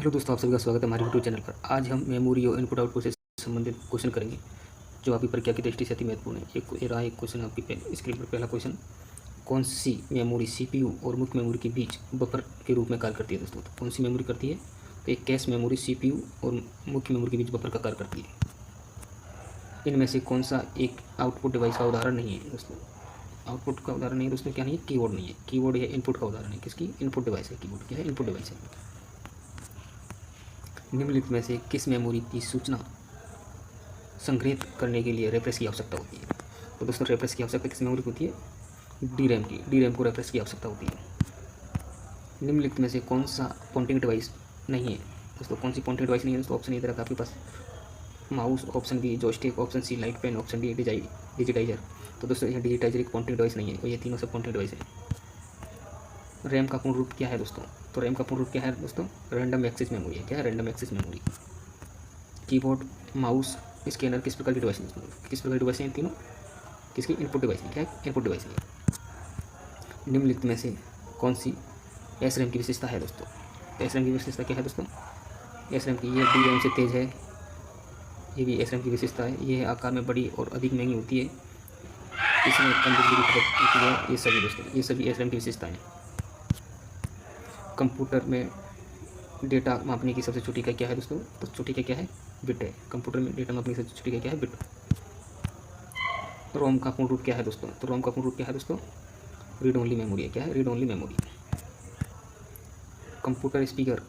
Hello दोस्तों, आप सभी का स्वागत है हमारे यूट्यूब चैनल पर। आज हम मेमोरी और इनपुट आउटपुट से संबंधित क्वेश्चन करेंगे जो आपकी परीक्षा की दृष्टि से अति महत्वपूर्ण है। एक क्वेश्चन आपकी स्क्रीन पर। पहला क्वेश्चन, कौन सी मेमोरी सीपीयू और मुख्य मेमोरी के बीच बफर के रूप में कार्य करती है दोस्तों? तो कौन सी मेमोरी करती है? तो एक कैश मेमोरी सीपीयू और मुख्य मेमोरी के बीच बफर का कार्य करती है। इनमें से कौन सा एक आउटपुट डिवाइस का उदाहरण नहीं है दोस्तों? आउटपुट का उदाहरण नहीं है दोस्तों, क्या नहीं है? कीबोर्ड नहीं है। कीबोर्ड यह इनपुट का उदाहरण है। किसकी? इनपुट डिवाइस है। कीबोर्ड क्या है? इनपुट डिवाइस है। निम्नलिखित में से किस मेमोरी की सूचना संग्रहित करने के लिए रेफ्रेश की आवश्यकता होती है? तो दोस्तों, रेफ्रेश की आवश्यकता किस मेमोरी को होती है? डी रैम की। डी रैम को रेफ्रेश की आवश्यकता होती है। निम्नलिखित में से कौन सा पॉइंटिंग डिवाइस नहीं है दोस्तों? कौन सी पॉइंटिंग डिवाइस नहीं है दोस्तों? ऑप्शन इधर रखा आपके पास, mouse, option B joystick, option C light pen, option D digitizer. तो दोस्तों, यह डिजिटाइजर एक पॉइंटिंग डिवाइस नहीं है और ये तीनों सब पॉइंटिंग डिवाइस है। रैम का पूर्ण रूप क्या है दोस्तों? तो रैम का पूर्ण रूप क्या है दोस्तों? रैंडम एक्सेस मेमोरी है। क्या है? Random access memory. Keyboard, mouse, scanner किस प्रकार की डिवाइस है? किस प्रकार की डिवाइस है? तीनों किसकी? इनपुट डिवाइस है। क्या है? इनपुट डिवाइस है। निम्नलिखित में से कौन सी एस रैम की विशेषता है दोस्तों? एस रैम की विशेषता क्या है दोस्तों? एस रैम की, ये डी रैम से तेज है। ये भी एस रैम की विशेषता है। ये आकार में बड़ी और अधिक महंगी होती है। इसमें कम बिजली की खपत होती है। ये सभी दोस्तों, ये सभी एस रैम की विशेषताएँ। कंप्यूटर में डेटा मापने की सबसे छोटी इकाई क्या है दोस्तों? तो छोटी इकाई क्या है? बिट है। कंप्यूटर में डेटा मापने की सबसे छोटी इकाई क्या है? बिट। रोम का पूर्ण रूप क्या है दोस्तों? तो रोम का पूर्ण रूप क्या है दोस्तों? रीड ओनली मेमोरी है। क्या है? Read only memory. Computer speaker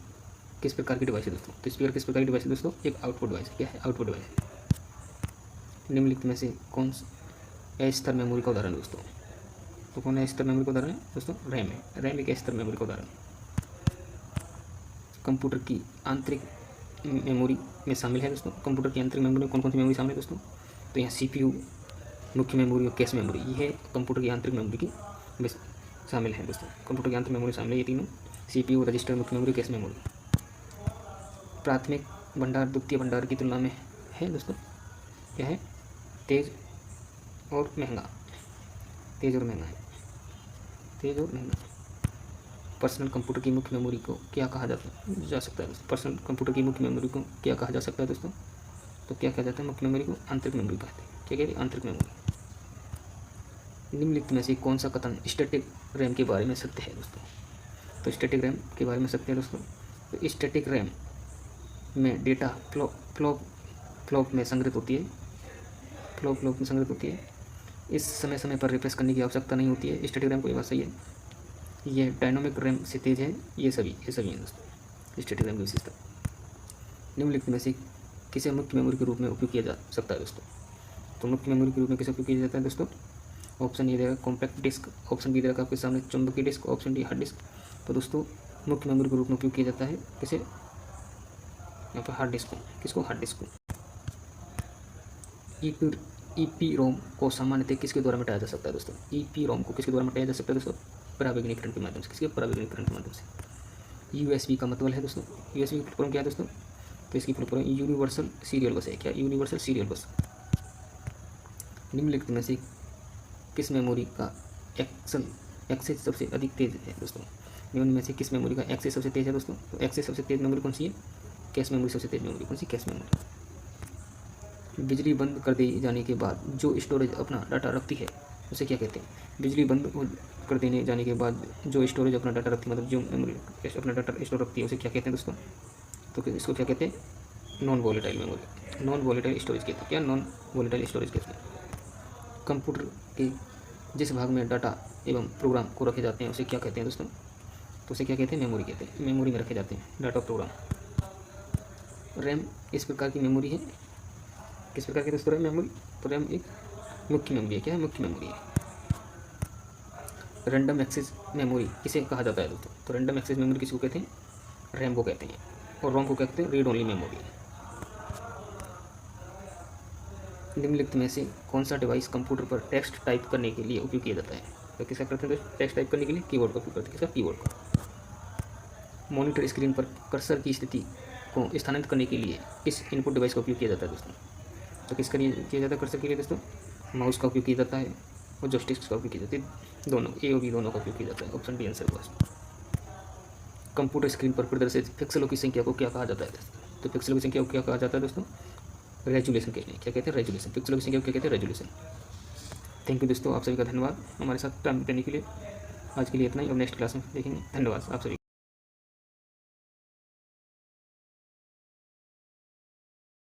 किस प्रकार की डिवाइस है दोस्तों? तो स्पीकर किस प्रकार की डिवाइस है दोस्तों? एक आउटपुट डिवाइस है। क्या है? आउटपुट डिवाइस है। निम्नलिखित में से कौन अस्तर मेमोरी का उदाहरण है दोस्तों? तो कौन है अस्तर मेमोरी का उदाहरण है दोस्तों? रैम है। रैम एक अस्तर मेमोरी का उदाहरण है। कंप्यूटर की आंतरिक मेमोरी में शामिल है दोस्तों। कंप्यूटर की आंतरिक मेमोरी में कौन कौन सी मेमोरी शामिल है दोस्तों? तो यहाँ सीपीयू, मुख्य मेमोरी और कैश मेमोरी, ये कंप्यूटर की आंतरिक मेमोरी की शामिल है दोस्तों। कंप्यूटर की आंतरिक मेमोरी शामिल है ये तीनों, सीपीयू, रजिस्टर, मुख्य मेमोरी, कैश मेमोरी। प्राथमिक भंडार द्वितीय भंडार की तुलना में है दोस्तों। क्या है? तेज और महंगा। तेज और महंगा है। तेज और महंगा। पर्सनल कंप्यूटर की मुख्य मेमोरी को क्या कहा जा सकता है दोस्तों? पर्सनल कंप्यूटर की मुख्य मेमोरी को क्या कहा जा सकता है दोस्तों? तो क्या कहा जाता है? मुख्य मेमोरी को आंतरिक मेमोरी कहते हैं। क्या कहते हैं? आंतरिक मेमोरी। निम्नलिखित में से कौन सा कथन स्टैटिक रैम के बारे में सत्य है दोस्तों? तो स्टैटिक रैम के बारे में सत्य है दोस्तों। तो स्टैटिक रैम में डेटा फ्लॉप में संग्रहित होती है। फ्लॉप में संग्रहित होती है। इस समय पर रिफ्रेश करने की आवश्यकता नहीं होती है। स्टैटिक रैम को, ये बात सही है। ये डायनामिक रैम से तेज है। ये सभी हैं दोस्तों स्टैटिक रैम की विशेषता। निम्नलिखित में से किसे मुख्य मेमोरी के रूप में उपयोग किया जा सकता है दोस्तों? तो मुख्य मेमोरी के रूप में किसे उपयोग किया जाता है दोस्तों? ऑप्शन ए देगा कॉम्पैक्ट डिस्क, ऑप्शन बी देगा आपके सामने चुंबकीय disk, option D hard disk. तो दोस्तों, मुख्य मेमोरी के रूप में उपयोग किया जाता है किसे? यहाँ पर हार्ड डिस्क को। किसको? हार्ड डिस्क को। ईपी रोम को सामान्यतः किसके द्वारा मिटाया जा सकता है दोस्तों? ईपी रोम को किसके द्वारा मिटाया जा सकता है दोस्तों? परावैज्ञानिकरण के माध्यम से। किसके? परावैज्ञानिकरण के माध्यम से। यूएसबी का मतलब है दोस्तों, यूएसबी की फुल फॉर्म क्या है दोस्तों? तो इसकी फुल फॉर्म यूनिवर्सल सीरियल बस है। क्या? यूनिवर्सल सीरियल बस। निम्नलिखित में से किस मेमोरी का एक्सेस सबसे अधिक तेज है दोस्तों? निम्न में से किस मेमोरी का एक्सेस सबसे तेज है दोस्तों? तो एक्सेस सबसे तेज मेमोरी कौन सी है? कैश मेमोरी सबसे तेज मेमोरी कौन सी? Cache memory. बिजली बंद कर दिए जाने के बाद जो स्टोरेज अपना डाटा रखती है उसे क्या कहते हैं? बिजली बंद कर देने जाने के बाद जो स्टोरेज अपना डाटा रखती है, मतलब जो मेमोरी अपना डाटा स्टोर रखती है, उसे क्या कहते हैं दोस्तों? तो इसको क्या कहते हैं? Non volatile memory, non volatile storage कहते हैं। क्या? नॉन वॉलेटाइल स्टोरेज कहते हैं। कंप्यूटर के जिस भाग में डाटा एवं प्रोग्राम को रखे जाते हैं उसे क्या कहते हैं दोस्तों? तो उसे क्या कहते हैं? मेमोरी कहते हैं। मेमोरी में रखे जाते हैं डाटा प्रोग्राम। रैम इस प्रकार की मेमोरी है। किस प्रकार की दोस्तों? RAM memory. तो रैम एक मुख्य मेमोरी है। क्या है? मुख्य मेमोरी है। रैंडम एक्सेस मेमोरी किसे कहा जाता है दोस्तों? तो रैंडम एक्सेस मेमोरी किसको कहते हैं? रैम को कहते हैं। और रोम को कहते हैं रीड ओनली मेमोरी। निम्नलिखित में से कौन सा डिवाइस कंप्यूटर पर टेक्स्ट टाइप करने के लिए उपयोग किया जाता है? तो किसका करते हैं? टेक्स्ट टाइप करने के लिए कीबोर्ड का उपयोग करते हैं। किसका? कीबोर्ड का। मॉनिटर स्क्रीन पर कर्सर की स्थिति को स्थानांतरित करने के लिए किस इनपुट डिवाइस का उपयोग किया जाता है दोस्तों? तो किसका किया जाता है कर्सर के लिए दोस्तों? माउस का उपयोग किया जाता है और जॉयस्टिक का उपयोग किया जाता है। दोनों, ए और बी दोनों का उपयोग किया जाता है। ऑप्शन डी आंसर बस। कंप्यूटर स्क्रीन पर प्रदर्शित पिक्सेलों की संख्या को क्या कहा जाता है? तो पिक्सेलों की संख्या को क्या कहा जाता है दोस्तों? रेजोल्यूशन कहते हैं। क्या कहते हैं? रेजोल्यूशन। पिक्सेलों की संख्या को क्या कहते हैं? रेजोल्यूशन। थैंक यू दोस्तों, आप सभी का धन्यवाद हमारे साथ टाइम देने के लिए। आज के लिए इतना ही, अब नेक्स्ट क्लास में देखेंगे। धन्यवाद आप सभी।